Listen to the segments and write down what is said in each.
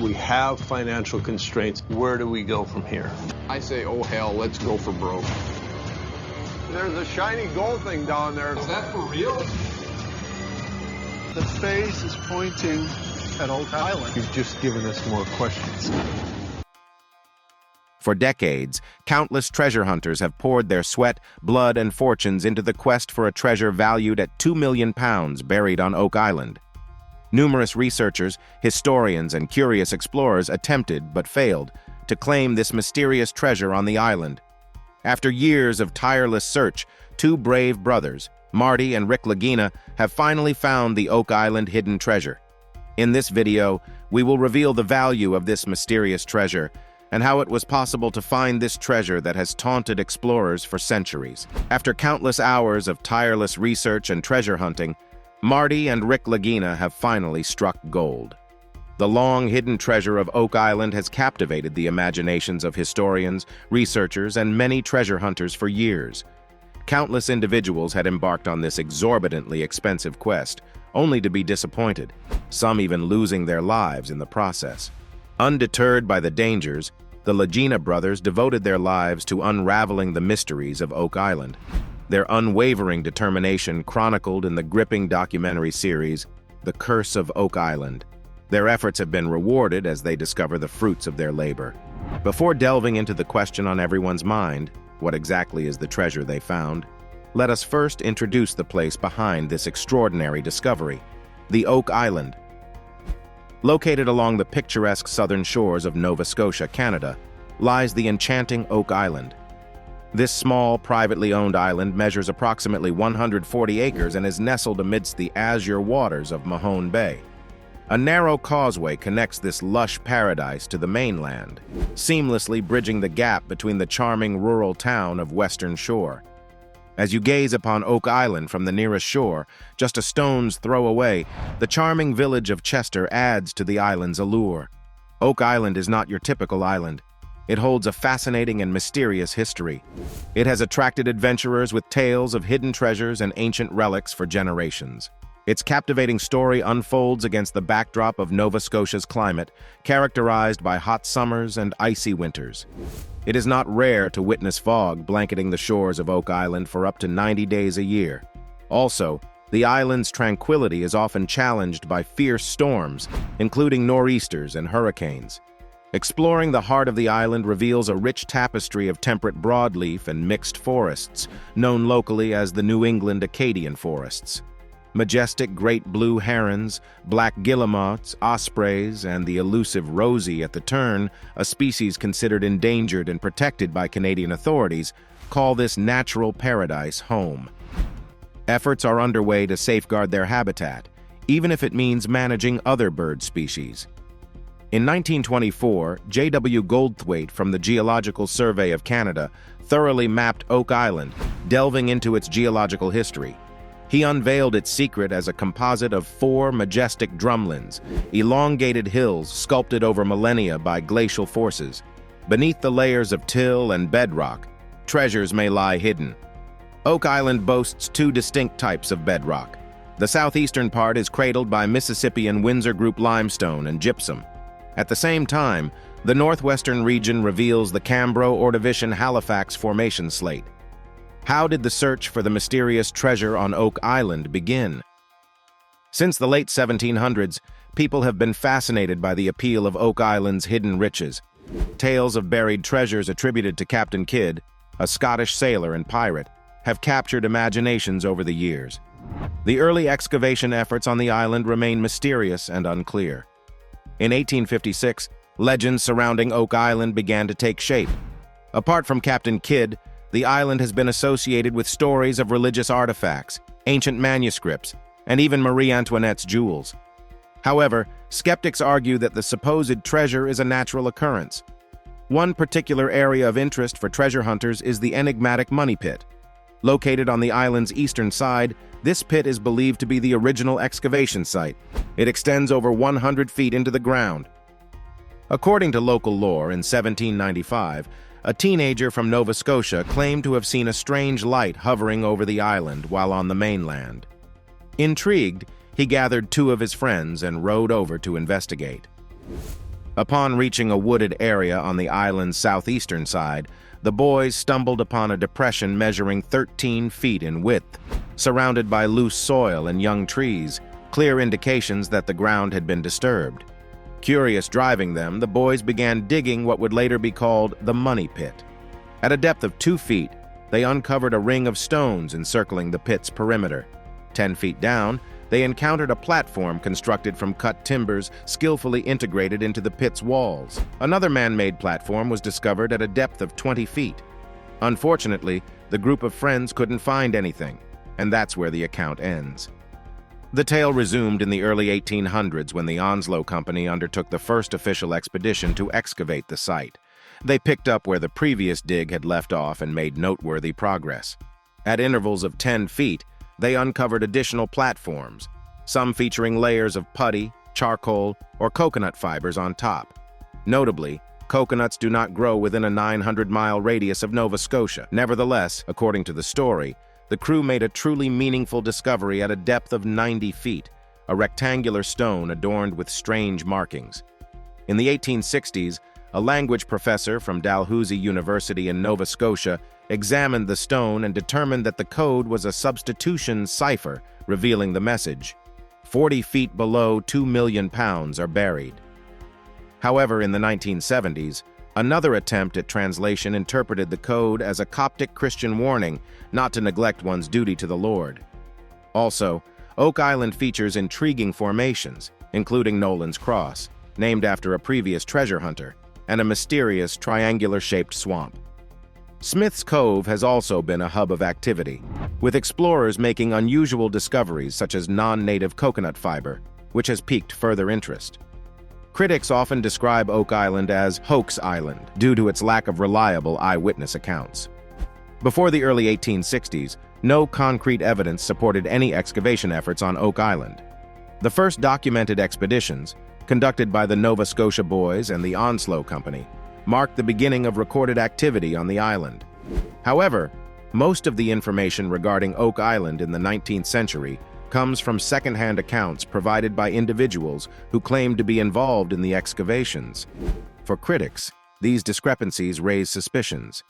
We have financial constraints. Where do we go from here? I say, oh hell, let's go for broke. There's a shiny gold thing down there. Is that for real? The face is pointing at Oak Island. You've just given us more questions. For decades, countless treasure hunters have poured their sweat, blood, and fortunes into the quest for a treasure valued at £2 million buried on Oak Island. Numerous researchers, historians, and curious explorers attempted, but failed, to claim this mysterious treasure on the island. After years of tireless search, two brave brothers, Marty and Rick Lagina, have finally found the Oak Island hidden treasure. In this video, we will reveal the value of this mysterious treasure and how it was possible to find this treasure that has taunted explorers for centuries. After countless hours of tireless research and treasure hunting, Marty and Rick Lagina have finally struck gold. The long-hidden treasure of Oak Island has captivated the imaginations of historians, researchers, and many treasure hunters for years. Countless individuals had embarked on this exorbitantly expensive quest, only to be disappointed, some even losing their lives in the process. Undeterred by the dangers, the Legina brothers devoted their lives to unraveling the mysteries of Oak Island. Their unwavering determination chronicled in the gripping documentary series, The Curse of Oak Island. Their efforts have been rewarded as they discover the fruits of their labor. Before delving into the question on everyone's mind, what exactly is the treasure they found? Let us first introduce the place behind this extraordinary discovery, the Oak Island. Located along the picturesque southern shores of Nova Scotia, Canada, lies the enchanting Oak Island. This small, privately owned island measures approximately 140 acres and is nestled amidst the azure waters of Mahone Bay. A narrow causeway connects this lush paradise to the mainland, seamlessly bridging the gap between the charming rural town of Western Shore. As you gaze upon Oak Island from the nearest shore, just a stone's throw away, the charming village of Chester adds to the island's allure. Oak Island is not your typical island. It holds a fascinating and mysterious history. It has attracted adventurers with tales of hidden treasures and ancient relics for generations. Its captivating story unfolds against the backdrop of Nova Scotia's climate, characterized by hot summers and icy winters. It is not rare to witness fog blanketing the shores of Oak Island for up to 90 days a year. Also, the island's tranquility is often challenged by fierce storms, including nor'easters and hurricanes. Exploring the heart of the island reveals a rich tapestry of temperate broadleaf and mixed forests, known locally as the New England Acadian forests. Majestic great blue herons, black guillemots, ospreys, and the elusive Rosie at the Tern, a species considered endangered and protected by Canadian authorities, call this natural paradise home. Efforts are underway to safeguard their habitat, even if it means managing other bird species. In 1924, J.W. Goldthwaite from the Geological Survey of Canada thoroughly mapped Oak Island, delving into its geological history. He unveiled its secret as a composite of 4 majestic drumlins, elongated hills sculpted over millennia by glacial forces. Beneath the layers of till and bedrock, treasures may lie hidden. Oak Island boasts 2 distinct types of bedrock. The southeastern part is cradled by Mississippian Windsor Group limestone and gypsum. At the same time, the northwestern region reveals the Cambro-Ordovician-Halifax Formation slate. How did the search for the mysterious treasure on Oak Island begin? Since the late 1700s, people have been fascinated by the appeal of Oak Island's hidden riches. Tales of buried treasures attributed to Captain Kidd, a Scottish sailor and pirate, have captured imaginations over the years. The early excavation efforts on the island remain mysterious and unclear. In 1856, legends surrounding Oak Island began to take shape. Apart from Captain Kidd, the island has been associated with stories of religious artifacts, ancient manuscripts, and even Marie Antoinette's jewels. However, skeptics argue that the supposed treasure is a natural occurrence. One particular area of interest for treasure hunters is the enigmatic Money Pit. Located on the island's eastern side, this pit is believed to be the original excavation site. It extends over 100 feet into the ground. According to local lore, in 1795, a teenager from Nova Scotia claimed to have seen a strange light hovering over the island while on the mainland. Intrigued, he gathered 2 of his friends and rowed over to investigate. Upon reaching a wooded area on the island's southeastern side, the boys stumbled upon a depression measuring 13 feet in width, surrounded by loose soil and young trees, clear indications that the ground had been disturbed. Curious driving them, the boys began digging what would later be called the money pit. At a depth of 2 feet, they uncovered a ring of stones encircling the pit's perimeter. 10 feet down, they encountered a platform constructed from cut timbers skillfully integrated into the pit's walls. Another man-made platform was discovered at a depth of 20 feet. Unfortunately, the group of friends couldn't find anything, and that's where the account ends. The tale resumed in the early 1800s when the Onslow Company undertook the first official expedition to excavate the site. They picked up where the previous dig had left off and made noteworthy progress. At intervals of 10 feet, they uncovered additional platforms, some featuring layers of putty, charcoal, or coconut fibers on top. Notably, coconuts do not grow within a 900-mile radius of Nova Scotia. Nevertheless, according to the story, the crew made a truly meaningful discovery at a depth of 90 feet, a rectangular stone adorned with strange markings. In the 1860s, a language professor from Dalhousie University in Nova Scotia examined the stone and determined that the code was a substitution cipher, revealing the message, 40 feet below 2 million pounds are buried. However, in the 1970s, another attempt at translation interpreted the code as a Coptic Christian warning not to neglect one's duty to the Lord. Also, Oak Island features intriguing formations, including Nolan's Cross, named after a previous treasure hunter, and a mysterious triangular-shaped swamp. Smith's Cove has also been a hub of activity, with explorers making unusual discoveries such as non-native coconut fiber, which has piqued further interest. Critics often describe Oak Island as Hoax Island due to its lack of reliable eyewitness accounts. Before the early 1860s, no concrete evidence supported any excavation efforts on Oak Island. The first documented expeditions, conducted by the Nova Scotia Boys and the Onslow Company, marked the beginning of recorded activity on the island. However, most of the information regarding Oak Island in the 19th century comes from second-hand accounts provided by individuals who claimed to be involved in the excavations. For critics, these discrepancies raise suspicions.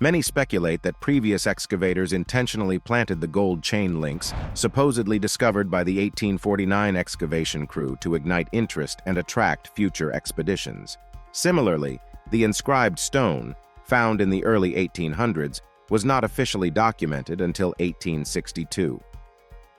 Many speculate that previous excavators intentionally planted the gold chain links supposedly discovered by the 1849 excavation crew to ignite interest and attract future expeditions. Similarly, the inscribed stone, found in the early 1800s, was not officially documented until 1862.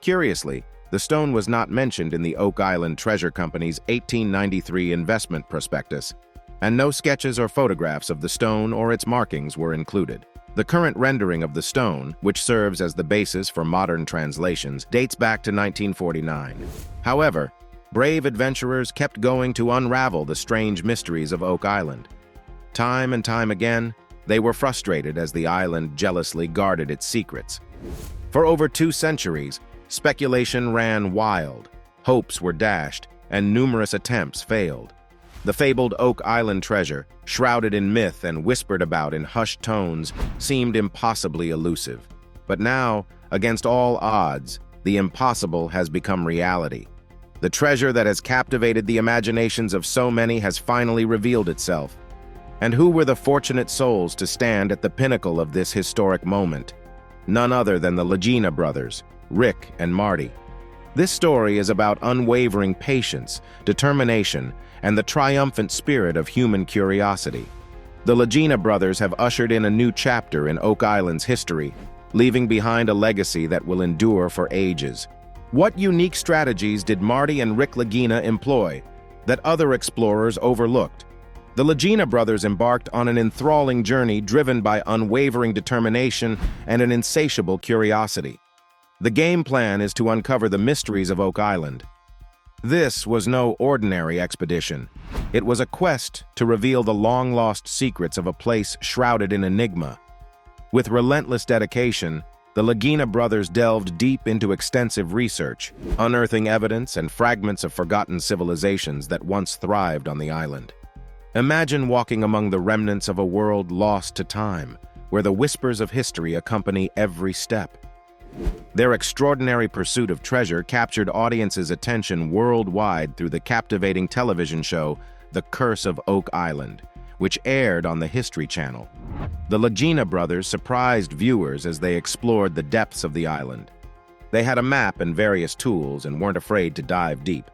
Curiously, the stone was not mentioned in the Oak Island Treasure Company's 1893 investment prospectus, and no sketches or photographs of the stone or its markings were included. The current rendering of the stone, which serves as the basis for modern translations, dates back to 1949. However, brave adventurers kept going to unravel the strange mysteries of Oak Island. Time and time again, they were frustrated as the island jealously guarded its secrets. For over 2 centuries, speculation ran wild, hopes were dashed, and numerous attempts failed. The fabled Oak Island treasure, shrouded in myth and whispered about in hushed tones, seemed impossibly elusive. But now, against all odds, the impossible has become reality. The treasure that has captivated the imaginations of so many has finally revealed itself. And who were the fortunate souls to stand at the pinnacle of this historic moment? None other than the Legina brothers, Rick and Marty. This story is about unwavering patience, determination, and the triumphant spirit of human curiosity. The Legina brothers have ushered in a new chapter in Oak Island's history, leaving behind a legacy that will endure for ages. What unique strategies did Marty and Rick Lagina employ that other explorers overlooked? The Legina brothers embarked on an enthralling journey driven by unwavering determination and an insatiable curiosity. The game plan is to uncover the mysteries of Oak Island. This was no ordinary expedition. It was a quest to reveal the long-lost secrets of a place shrouded in enigma. With relentless dedication, the Legina brothers delved deep into extensive research, unearthing evidence and fragments of forgotten civilizations that once thrived on the island. Imagine walking among the remnants of a world lost to time, where the whispers of history accompany every step. Their extraordinary pursuit of treasure captured audiences' attention worldwide through the captivating television show The Curse of Oak Island, which aired on the History Channel. The Legina brothers surprised viewers as they explored the depths of the island. They had a map and various tools and weren't afraid to dive deep.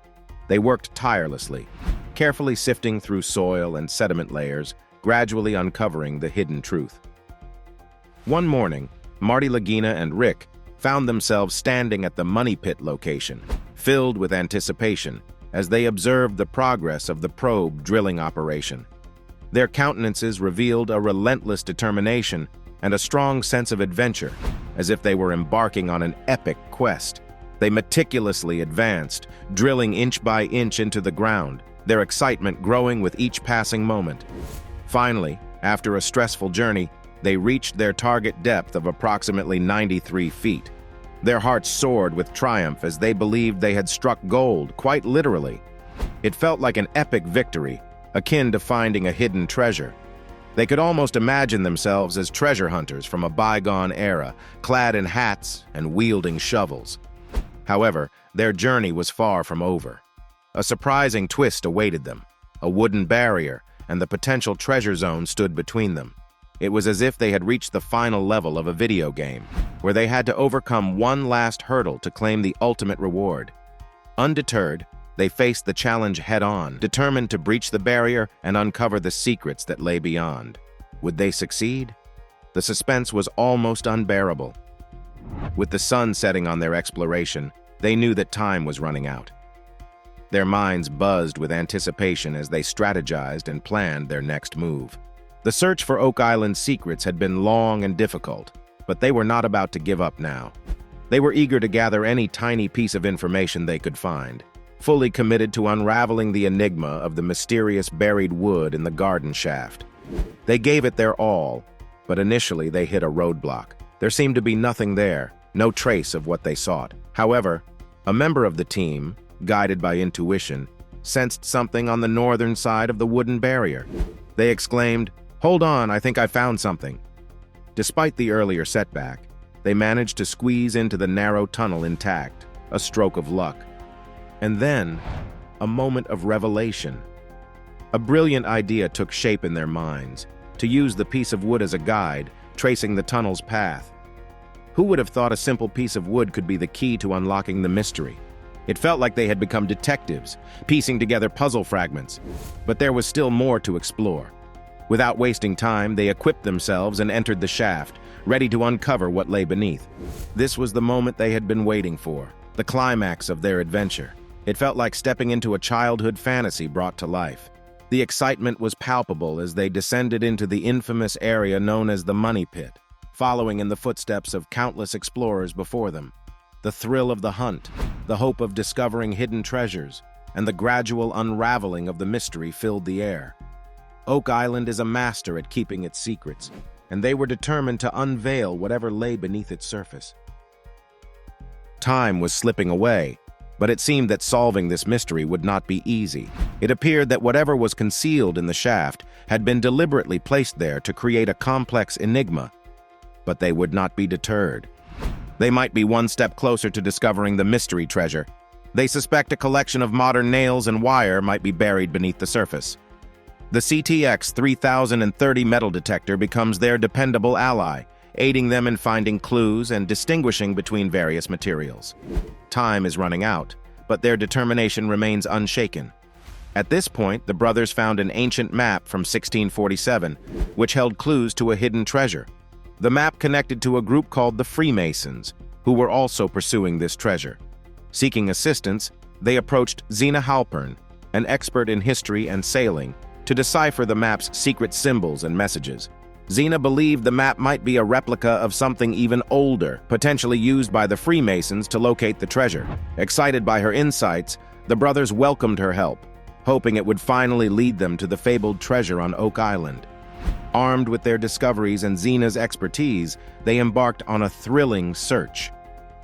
They worked tirelessly, carefully sifting through soil and sediment layers, gradually uncovering the hidden truth. One morning, Marty, Legina, and Rick found themselves standing at the Money Pit location, filled with anticipation, as they observed the progress of the probe drilling operation. Their countenances revealed a relentless determination and a strong sense of adventure, as if they were embarking on an epic quest. They meticulously advanced, drilling inch by inch into the ground, their excitement growing with each passing moment. Finally, after a stressful journey, they reached their target depth of approximately 93 feet. Their hearts soared with triumph as they believed they had struck gold, quite literally. It felt like an epic victory, akin to finding a hidden treasure. They could almost imagine themselves as treasure hunters from a bygone era, clad in hats and wielding shovels. However, their journey was far from over. A surprising twist awaited them. A wooden barrier and the potential treasure zone stood between them. It was as if they had reached the final level of a video game, where they had to overcome one last hurdle to claim the ultimate reward. Undeterred, they faced the challenge head-on, determined to breach the barrier and uncover the secrets that lay beyond. Would they succeed? The suspense was almost unbearable. With the sun setting on their exploration, they knew that time was running out. Their minds buzzed with anticipation as they strategized and planned their next move. The search for Oak Island's secrets had been long and difficult, but they were not about to give up now. They were eager to gather any tiny piece of information they could find, fully committed to unraveling the enigma of the mysterious buried wood in the garden shaft. They gave it their all, but initially they hit a roadblock. There seemed to be nothing there, no trace of what they sought. However, a member of the team, guided by intuition, sensed something on the northern side of the wooden barrier. They exclaimed, "Hold on, I think I found something." Despite the earlier setback, they managed to squeeze into the narrow tunnel intact, a stroke of luck. And then, a moment of revelation. A brilliant idea took shape in their minds, to use the piece of wood as a guide, tracing the tunnel's path. Who would have thought a simple piece of wood could be the key to unlocking the mystery? It felt like they had become detectives, piecing together puzzle fragments. But there was still more to explore. Without wasting time, they equipped themselves and entered the shaft, ready to uncover what lay beneath. This was the moment they had been waiting for, the climax of their adventure. It felt like stepping into a childhood fantasy brought to life. The excitement was palpable as they descended into the infamous area known as the Money Pit, following in the footsteps of countless explorers before them. The thrill of the hunt, the hope of discovering hidden treasures, and the gradual unraveling of the mystery filled the air. Oak Island is a master at keeping its secrets, and they were determined to unveil whatever lay beneath its surface. Time was slipping away, but it seemed that solving this mystery would not be easy. It appeared that whatever was concealed in the shaft had been deliberately placed there to create a complex enigma. But they would not be deterred. They might be one step closer to discovering the mystery treasure. They suspect a collection of modern nails and wire might be buried beneath the surface. The CTX 3030 metal detector becomes their dependable ally, aiding them in finding clues and distinguishing between various materials. Time is running out, but their determination remains unshaken. At this point, the brothers found an ancient map from 1647, which held clues to a hidden treasure. The map connected to a group called the Freemasons, who were also pursuing this treasure. Seeking assistance, they approached Zena Halpern, an expert in history and sailing, to decipher the map's secret symbols and messages. Zena believed the map might be a replica of something even older, potentially used by the Freemasons to locate the treasure. Excited by her insights, the brothers welcomed her help, hoping it would finally lead them to the fabled treasure on Oak Island. Armed with their discoveries and Zena's expertise, they embarked on a thrilling search.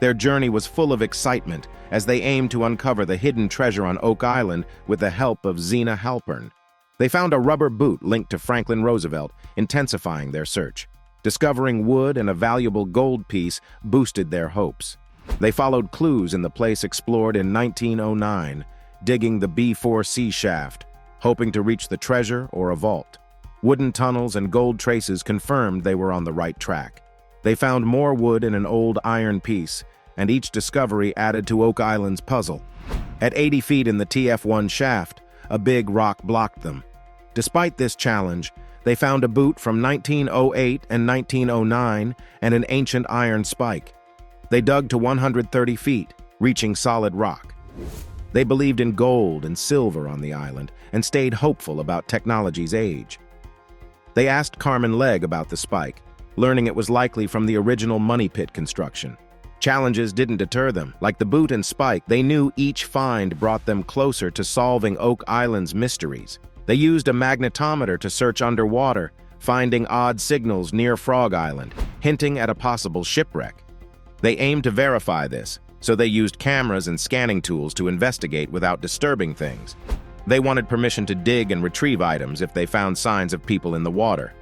Their journey was full of excitement as they aimed to uncover the hidden treasure on Oak Island with the help of Zena Halpern. They found a rubber boot linked to Franklin Roosevelt, intensifying their search. Discovering wood and a valuable gold piece boosted their hopes. They followed clues in the place explored in 1909, digging the B4C shaft, hoping to reach the treasure or a vault. Wooden tunnels and gold traces confirmed they were on the right track. They found more wood in an old iron piece, and each discovery added to Oak Island's puzzle. At 80 feet in the TF1 shaft, a big rock blocked them. Despite this challenge, they found a boot from 1908 and 1909 and an ancient iron spike. They dug to 130 feet, reaching solid rock. They believed in gold and silver on the island and stayed hopeful about technology's age. They asked Carmen Legg about the spike, learning it was likely from the original money pit construction. Challenges didn't deter them. Like the boot and spike, they knew each find brought them closer to solving Oak Island's mysteries. They used a magnetometer to search underwater, finding odd signals near Frog Island, hinting at a possible shipwreck. They aimed to verify this, so they used cameras and scanning tools to investigate without disturbing things. They wanted permission to dig and retrieve items if they found signs of people in the water.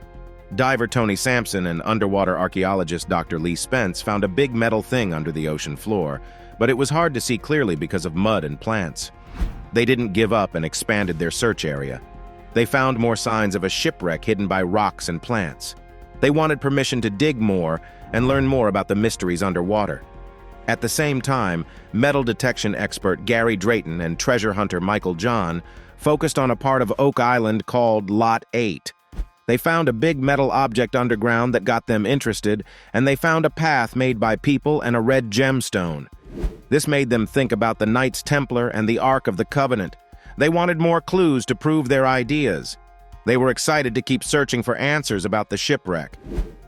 Diver Tony Sampson and underwater archaeologist Dr. Lee Spence found a big metal thing under the ocean floor, but it was hard to see clearly because of mud and plants. They didn't give up and expanded their search area. They found more signs of a shipwreck hidden by rocks and plants. They wanted permission to dig more and learn more about the mysteries underwater. At the same time, metal detection expert Gary Drayton and treasure hunter Michael John focused on a part of Oak Island called Lot 8. They found a big metal object underground that got them interested, and they found a path made by people and a red gemstone. This made them think about the Knights Templar and the Ark of the Covenant. They wanted more clues to prove their ideas. They were excited to keep searching for answers about the shipwreck.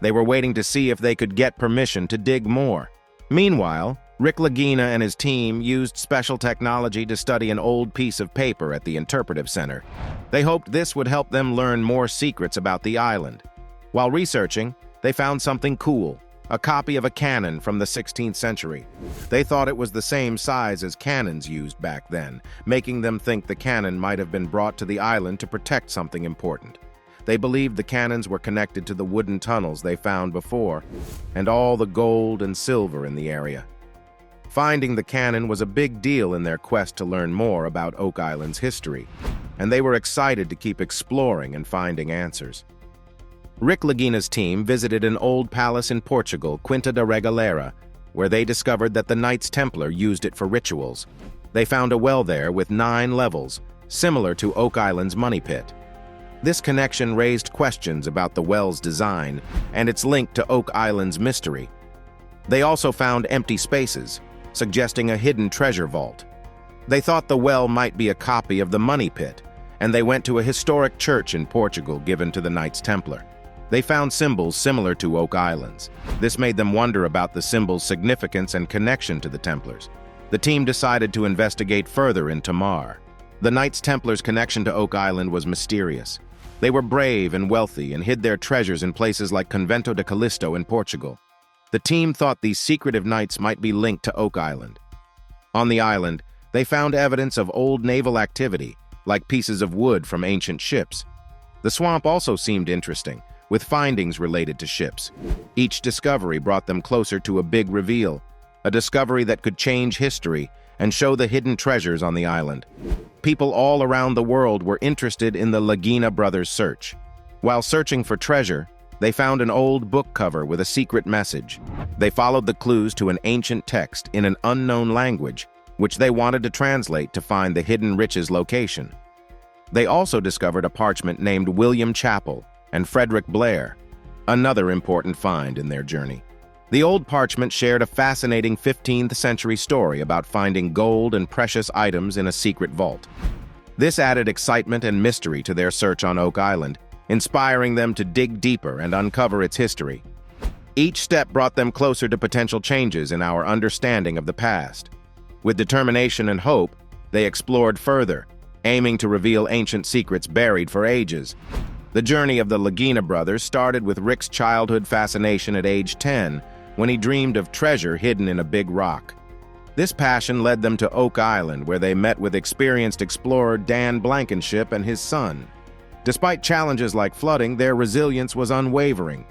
They were waiting to see if they could get permission to dig more. Meanwhile, Rick Lagina and his team used special technology to study an old piece of paper at the Interpretive Center. They hoped this would help them learn more secrets about the island. While researching, they found something cool, a copy of a cannon from the 16th century. They thought it was the same size as cannons used back then, making them think the cannon might have been brought to the island to protect something important. They believed the cannons were connected to the wooden tunnels they found before, and all the gold and silver in the area. Finding the cannon was a big deal in their quest to learn more about Oak Island's history, and they were excited to keep exploring and finding answers. Rick Lagina's team visited an old palace in Portugal, Quinta da Regalera, where they discovered that the Knights Templar used it for rituals. They found a well there with 9 levels, similar to Oak Island's money pit. This connection raised questions about the well's design and its link to Oak Island's mystery. They also found empty spaces, suggesting a hidden treasure vault. They thought the well might be a copy of the money pit, and they went to a historic church in Portugal given to the Knights Templar. They found symbols similar to Oak Island's. This made them wonder about the symbol's significance and connection to the Templars. The team decided to investigate further in Tamar. The Knights Templar's connection to Oak Island was mysterious. They were brave and wealthy and hid their treasures in places like Convento de Callisto in Portugal. The team thought these secretive knights might be linked to Oak Island. On the island, they found evidence of old naval activity, like pieces of wood from ancient ships. The swamp also seemed interesting, with findings related to ships. Each discovery brought them closer to a big reveal, a discovery that could change history and show the hidden treasures on the island. People all around the world were interested in the Legina brothers' search. While searching for treasure, they found an old book cover with a secret message. They followed the clues to an ancient text in an unknown language, which they wanted to translate to find the hidden riches location. They also discovered a parchment named William Chappell and Frederick Blair, another important find in their journey. The old parchment shared a fascinating 15th century story about finding gold and precious items in a secret vault. This added excitement and mystery to their search on Oak Island, inspiring them to dig deeper and uncover its history. Each step brought them closer to potential changes in our understanding of the past. With determination and hope, they explored further, aiming to reveal ancient secrets buried for ages. The journey of the Legina brothers started with Rick's childhood fascination at age 10, when he dreamed of treasure hidden in a big rock. This passion led them to Oak Island, where they met with experienced explorer Dan Blankenship and his son. Despite challenges like flooding, their resilience was unwavering.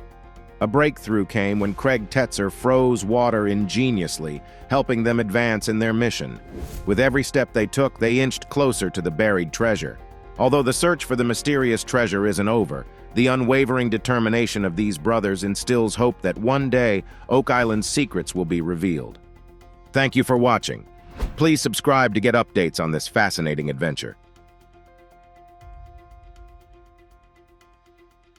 A breakthrough came when Craig Tetzer froze water ingeniously, helping them advance in their mission. With every step they took, they inched closer to the buried treasure. Although the search for the mysterious treasure isn't over, the unwavering determination of these brothers instills hope that one day Oak Island's secrets will be revealed. Thank you for watching. Please subscribe to get updates on this fascinating adventure.